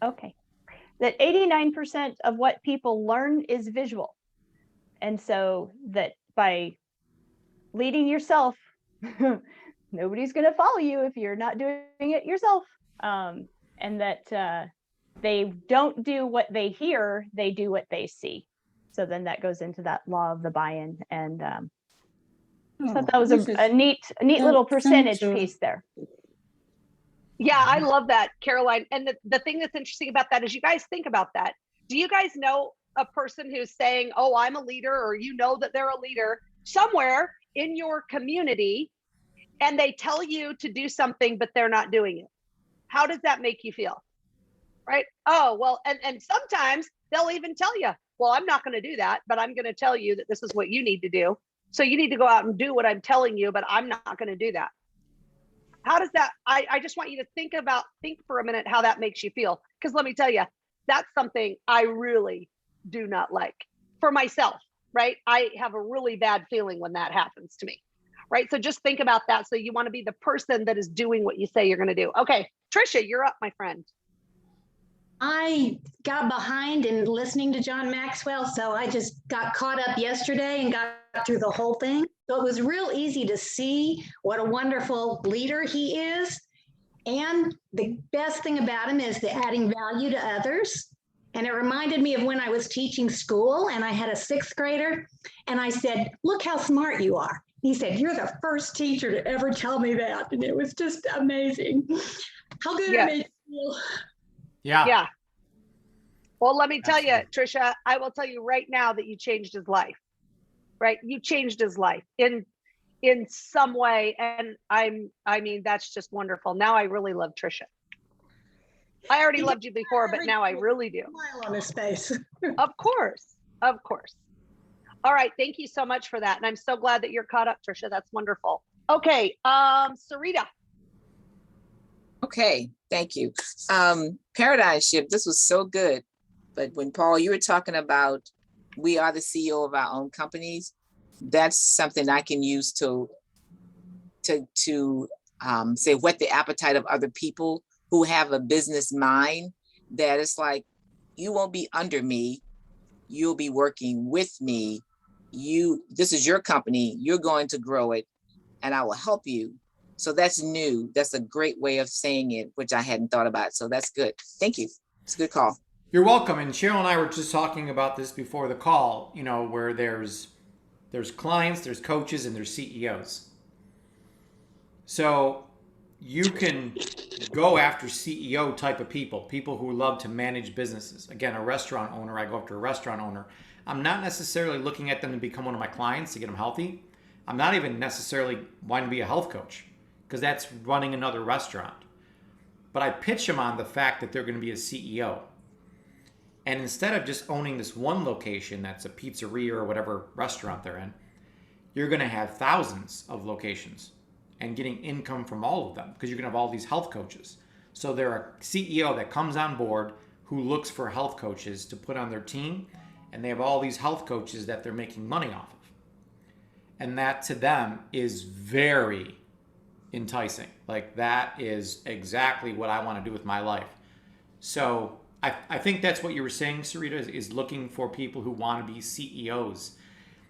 Okay. That 89% of what people learn is visual. And so that by leading yourself, nobody's going to follow you if you're not doing it yourself. And that they don't do what they hear, they do what they see. So then that goes into that law of the buyin. And so that was a neat little percentage piece there. Yeah, I love that, Caroline. And the thing that's interesting about that is you guys think about that. Do you guys know a person who's saying, oh, I'm a leader, or that they're a leader somewhere in your community, and they tell you to do something, but they're not doing it? How does that make you feel? Right? Oh, well, and sometimes they'll even tell you, well, I'm not going to do that, but I'm going to tell you that this is what you need to do. So you need to go out and do what I'm telling you, but I'm not going to do that. How does that, I just want you to think for a minute how that makes you feel. Because let me tell you, that's something I really do not like for myself, right? I have a really bad feeling when that happens to me, right? So just think about that. So you want to be the person that is doing what you say you're going to do. Okay, Trisha, you're up, my friend. I got behind in listening to John Maxwell, so I just got caught up yesterday and got through the whole thing. So it was real easy to see what a wonderful leader he is. And the best thing about him is the adding value to others. And it reminded me of when I was teaching school and I had a 6th grader and I said, look how smart you are. He said, "You're the first teacher to ever tell me that." And it was just amazing. How good Yes. it made me feel. Yeah. Yeah. Well, let me tell you, Absolutely. Trisha, I will tell you right now that you changed his life, right? You changed his life in some way. And I mean, that's just wonderful. Now I really love Trisha. I already He loved you before, but now I really do. Smile on his face. Of course. Of course. All right. Thank you so much for that. And I'm so glad that you're caught up, Trisha. That's wonderful. Okay. Sarita. Okay, thank you. Paradigm shift, this was so good. But when Paul, you were talking about we are the CEO of our own companies, that's something I can use to say whet the appetite of other people who have a business mind, that it's like, you won't be under me, you'll be working with me. This is your company, you're going to grow it, and I will help you. So that's new. That's a great way of saying it, which I hadn't thought about. So that's good. Thank you. It's a good call. You're welcome. And Cheryl and I were just talking about this before the call, you know, where there's clients, there's coaches, and there's CEOs. So you can go after CEO type of people who love to manage businesses. Again, a restaurant owner, I go after a restaurant owner. I'm not necessarily looking at them to become one of my clients to get them healthy. I'm not even necessarily wanting to be a health coach, because that's running another restaurant. But I pitch them on the fact that they're going to be a CEO. And instead of just owning this one location that's a pizzeria or whatever restaurant they're in, you're going to have thousands of locations and getting income from all of them, because you're going to have all these health coaches. So they're a CEO that comes on board who looks for health coaches to put on their team, and they have all these health coaches that they're making money off of. And that to them is very enticing. Like, that is exactly what I want to do with my life. So I think that's what you were saying, Sarita, is looking for people who want to be CEOs.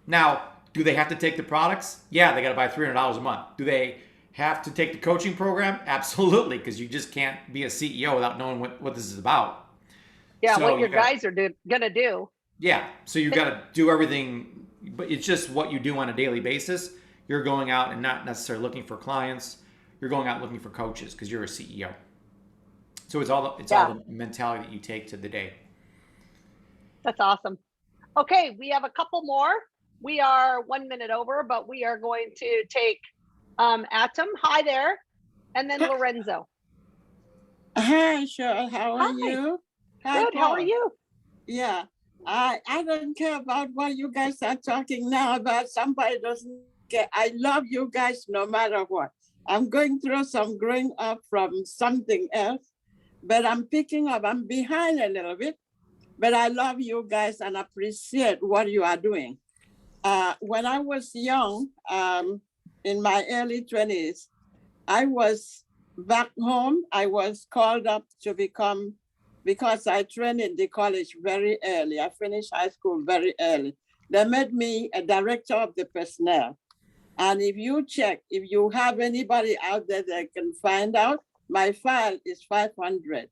Now, do they have to take the products? Yeah, they got to buy $300 a month. Do they have to take the coaching program? Absolutely, because you just can't be a CEO without knowing what this is about. Yeah, So what your guys are gonna do. Yeah, so you've got to do everything, but it's just what you do on a daily basis. You're going out and not necessarily looking for clients. You're going out looking for coaches because you're a CEO. So it's all the mentality that you take to the day. That's awesome. Okay, we have a couple more. We are 1 minute over, but we are going to take Atom. Hi there. And then Lorenzo. Hi, Cheryl. How are you? Hi, Good. How are Paul. you? Yeah. I don't care about what you guys are talking now about. Somebody doesn't care. I love you guys no matter what. I'm going through some growing up from something else, but I'm picking up. I'm behind a little bit, but I love you guys and appreciate what you are doing. When I was young, in my early 20s, I was back home. I was called up to become, because I trained in the college very early. I finished high school very early. They made me a director of the personnel. And if you check, if you have anybody out there that can find out, my file is 500.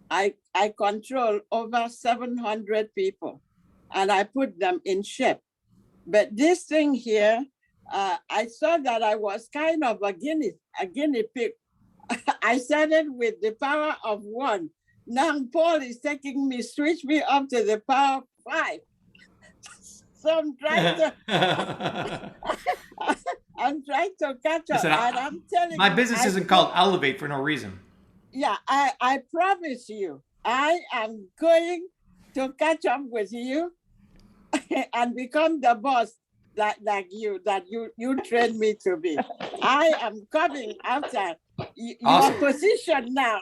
I control over 700 people, and I put them in shape. But this thing here, I saw that I was kind of a guinea pig. I started with the power of 1. Now Paul is taking me, switch me up to the power of 5. So I'm trying to, I'm trying to catch up. Listen, and I'm telling my you, business isn't called Elevate for no reason. Yeah, I promise you, I am going to catch up with you and become the boss that you trained me to be. I am coming after Awesome. your position now.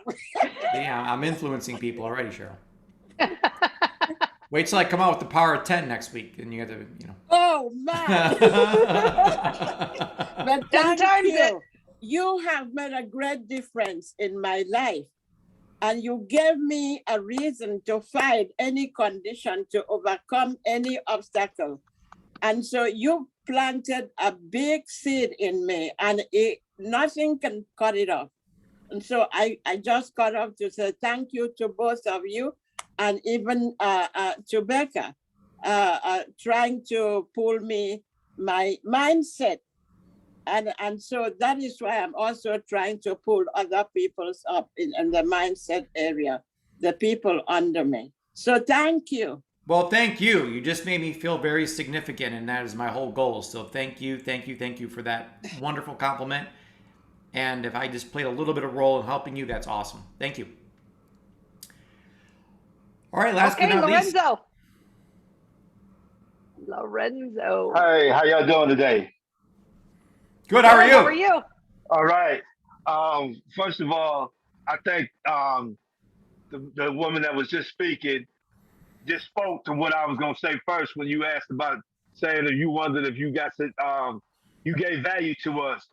Yeah, I'm influencing people already, Cheryl. Wait till I come out with the power of 10 next week, and you got to, you know. Oh man! But thank you. You have made a great difference in my life, and you gave me a reason to fight any condition, to overcome any obstacle. And so you planted a big seed in me, and nothing can cut it off. And so I just got up to say thank you to both of you, and even to Becca, trying to pull me, my mindset And so that is why I'm also trying to pull other people's up in the mindset area, the people under me. So thank you. Well, thank you. You just made me feel very significant, and that is my whole goal. So thank you, thank you, thank you for that wonderful compliment. And if I just played a little bit of role in helping you, that's awesome. Thank you. All right, last but not least. Lorenzo. Hey, how y'all doing today? Good, how are you? How are you? All right. First of all, I think the woman that was just speaking just spoke to what I was gonna say first when you asked about saying that you wondered if you got to you gave value to us,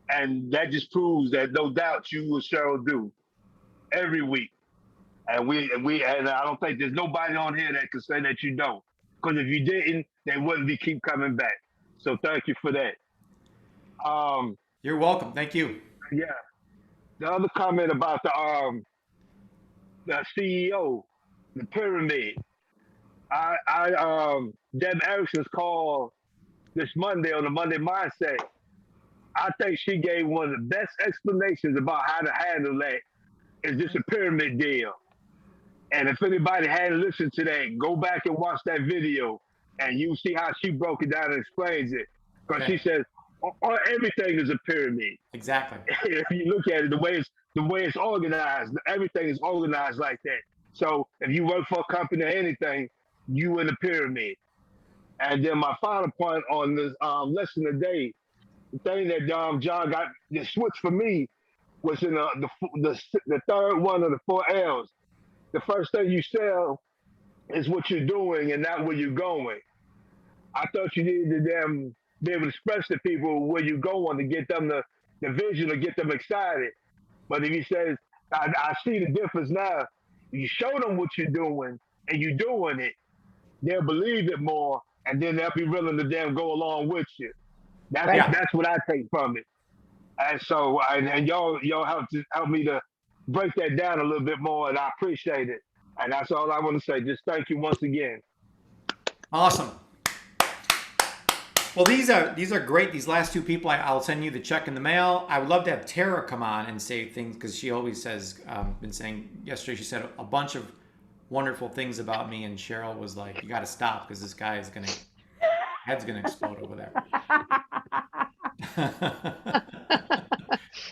and that just proves that no doubt you and Cheryl do every week, and I don't think there's nobody on here that can say that you don't, because if you didn't, they wouldn't be keep coming back. So thank you for that. You're welcome. Thank you. Yeah. The other comment about the CEO, the pyramid. Deb Erickson's call this Monday on the Monday Mindset. I think she gave one of the best explanations about how to handle that. Is this a pyramid deal? And if anybody hadn't listened to that, go back and watch that video, and you see how she broke it down and explains it. Because she says everything is a pyramid. Exactly. If you look at it, the way it's organized, everything is organized like that. So if you work for a company or anything, you in the pyramid. And then my final point on this lesson today, the thing that John got the switch for me was in the third one of the 4 L's. The first thing you sell is what you're doing and not where you're going. I thought you needed to be able to express to people where you're going to get them the vision or get them excited. But if he says, I see the difference now, you show them what you're doing and you're doing it, they'll believe it more, and then they'll be willing to go along with you. That's what I take from it. And so, and y'all help me to break that down a little bit more, and I appreciate it. And that's all I want to say. Just thank you once again. Awesome. Well, these are great. These last two people, I'll send you the check in the mail. I would love to have Tara come on and say things, because she always says, been saying yesterday, she said a bunch of wonderful things about me, and Cheryl was like, you got to stop because this guy is head's gonna explode over there.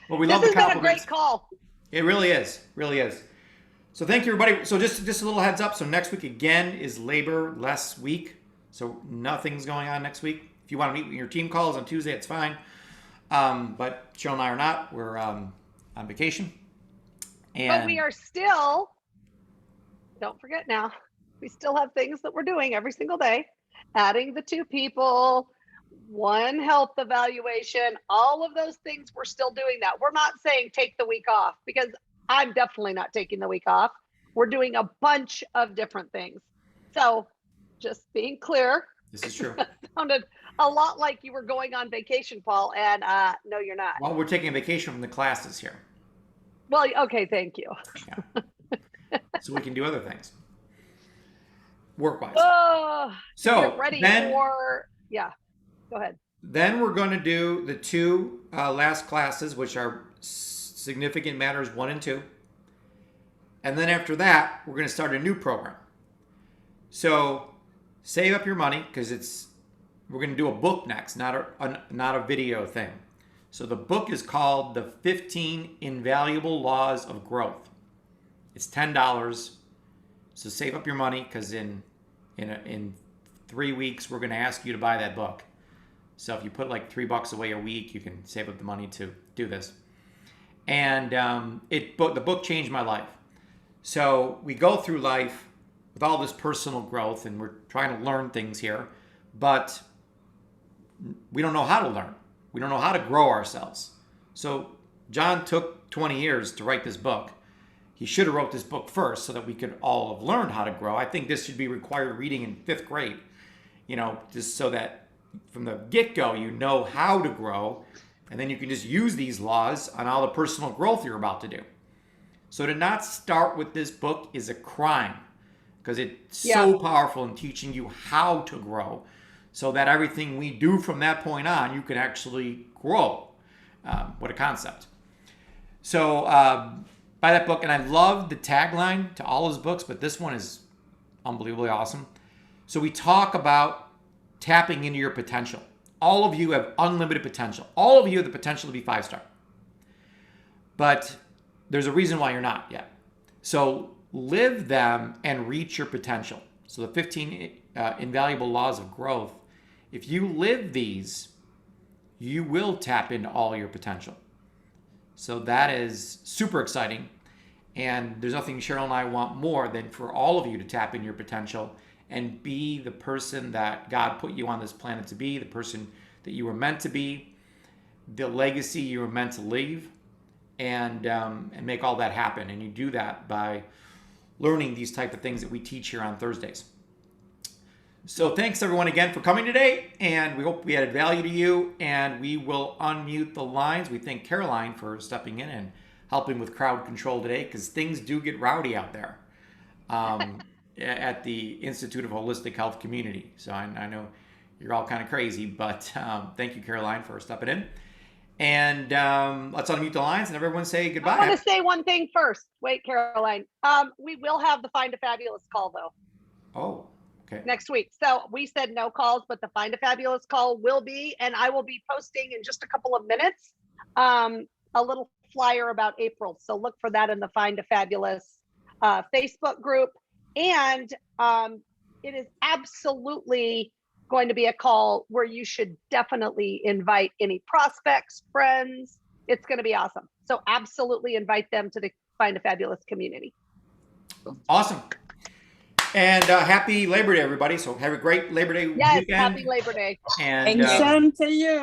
Well, we love the compliments. This has been a great call. It really is, really is. So thank you, everybody. So just a little heads up. So next week again is Labor Less Week. So nothing's going on next week. If you want to meet with your team calls on Tuesday, it's fine. But Cheryl and I are not. We're on vacation. But we are still, don't forget now, we still have things that we're doing every single day. Adding the 2 people, 1 health evaluation, all of those things, we're still doing that. We're not saying take the week off, because I'm definitely not taking the week off. We're doing a bunch of different things. So just being clear. This is true. Sounded a lot like you were going on vacation, Paul, and no, you're not. Well, we're taking a vacation from the classes here. Well, okay, thank you. Yeah. So we can do other things. Work-wise. So get ready for, go ahead. Then we're going to do the 2 last classes, which are Significant Matters 1 and 2. And then after that, we're going to start a new program. So save up your money, because we're going to do a book next, not a video thing. So the book is called The 15 Invaluable Laws of Growth. It's $10. So save up your money, because in 3 weeks, we're going to ask you to buy that book. So if you put like $3 away a week, you can save up the money to do this. And the book changed my life. So we go through life with all this personal growth, and we're trying to learn things here, but we don't know how to learn. We don't know how to grow ourselves. So John took 20 years to write this book. He should have wrote this book first so that we could all have learned how to grow. I think this should be required reading in 5th grade, just so that from the get-go, you know how to grow, and then you can just use these laws on all the personal growth you're about to do. So to not start with this book is a crime, because it's so powerful in teaching you how to grow. so that everything we do from that point on, you can actually grow. What a concept. So buy that book. And I love the tagline to all his books, but this one is unbelievably awesome. So we talk about tapping into your potential. All of you have unlimited potential. All of you have the potential to be 5-star. But there's a reason why you're not yet. So live them and reach your potential. So the 15 invaluable laws of growth, if you live these, you will tap into all your potential. So that is super exciting. And there's nothing Cheryl and I want more than for all of you to tap into your potential and be the person that God put you on this planet to be, the person that you were meant to be, the legacy you were meant to leave, and make all that happen. And you do that by learning these type of things that we teach here on Thursdays. So thanks everyone again for coming today, and we hope we added value to you, and we will unmute the lines. We thank Caroline for stepping in and helping with crowd control today, because things do get rowdy out there at the Institute of Holistic Health community. So I know you're all kind of crazy, but thank you, Caroline, for stepping in. And let's unmute the lines and everyone say goodbye. I want to say one thing first. Wait, Caroline. We will have the Find a Fabulous call though. Oh, okay. Next week. So we said no calls, but the Find a Fabulous call will be, and I will be posting in just a couple of minutes a little flyer about April. So look for that in the Find a Fabulous Facebook group. And it is absolutely going to be a call where you should definitely invite any prospects, friends. It's going to be awesome. So absolutely invite them to the Find a Fabulous community. Awesome. And happy Labor Day, everybody. So have a great Labor Day Yes, weekend. happy Labor Day. And Same to you.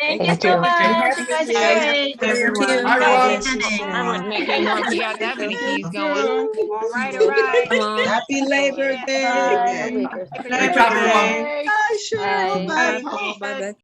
Thank you so much. You guys are great. Everyone. Bye, I wouldn't make any more if you got that many keys going. All right, all right. Come on. Happy Labor Day. Good job, everyone. Bye. Bye, Cheryl. Bye. Bye. Bye.